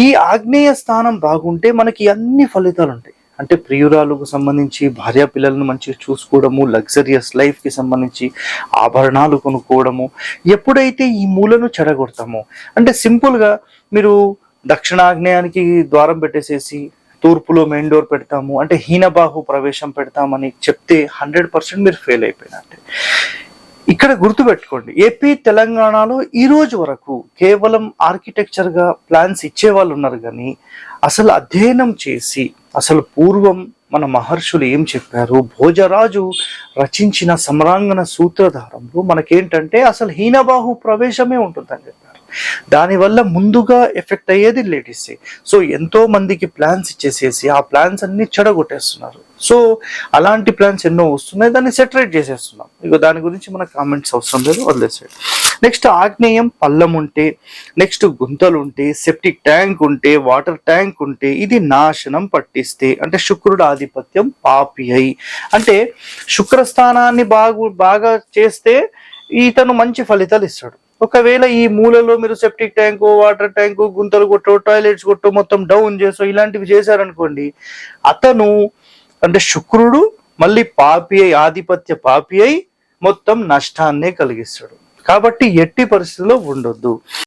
ఈ ఆగ్నేయ స్థానం బాగుంటే మనకి అన్ని ఫలితాలు ఉంటాయి. అంటే ప్రియురాలకు సంబంధించి భార్య పిల్లలను మంచిగా చూసుకోవడము, లగ్జరియస్ లైఫ్ కి సంబంధించి ఆభరణాలు కొనుక్కోవడము. ఎప్పుడైతే ఈ మూలను చెడగొడతామో, అంటే సింపుల్ గా మీరు దక్షిణాగ్నేయానికి ద్వారం పెట్టేసేసి తూర్పులో మెయిన్ డోర్ పెడతాము అంటే హీనబాహు ప్రవేశం పెడతామని చెప్తే 100% మీరు ఫెయిల్ అయిపోయినట్టే. ఇక్కడ గుర్తుపెట్టుకోండి, ఏపీ తెలంగాణలో ఈ రోజు వరకు కేవలం ఆర్కిటెక్చర్ గా ప్లాన్స్ ఇచ్చే వాళ్ళు ఉన్నారు, కానీ అసలు అధ్యయనం చేసి అసలు పూర్వం మన మహర్షులు ఏం చెప్పారు, భోజరాజు రచించిన సమ్రాంగణ సూత్రధారంలో మనకేంటంటే అసలు హీనబాహు ప్రవేశమే ఉంటుందని చెప్పారు. దానివల్ల ముందుగా ఎఫెక్ట్ అయ్యేది లేడీసే. సో ఎంతో మందికి ప్లాన్స్ ఇచ్చేసేసి ఆ ప్లాన్స్ అన్ని చెడగొట్టేస్తున్నారు. సో అలాంటి ప్లాన్స్ ఎన్నో వస్తున్నాయి, దాన్ని సెటరేట్ చేసేస్తున్నాం. ఇక దాని గురించి మన కామెంట్స్ అవసరం లేదు, వదిలేసాడు. నెక్స్ట్ ఆగ్నేయం పల్లం ఉంటే, నెక్స్ట్ గుంతలు ఉంటే, సెప్టిక్ ట్యాంక్ ఉంటే, వాటర్ ట్యాంక్ ఉంటే ఇది నాశనం పట్టిస్తే, అంటే శుక్రుడు ఆధిపత్యం పాపి అయి, అంటే శుక్రస్థానాన్ని బాగా చేస్తే ఇతను మంచి ఫలితాలు ఇస్తాడు. ఒకవేళ ఈ మూలలో మీరు సెప్టిక్ ట్యాంకు, వాటర్ ట్యాంకు, గుంతలు కొట్టో, టాయిలెట్స్ కొట్టో, మొత్తం డౌన్ చేసో ఇలాంటివి చేశారనుకోండి, అతను అంటే శుక్రుడు మళ్ళీ పాపి అయి, ఆధిపత్య పాపి అయి మొత్తం నష్టాన్నే కలిగిస్తాడు. కాబట్టి ఎట్టి పరిస్థితుల్లో ఉండొద్దు.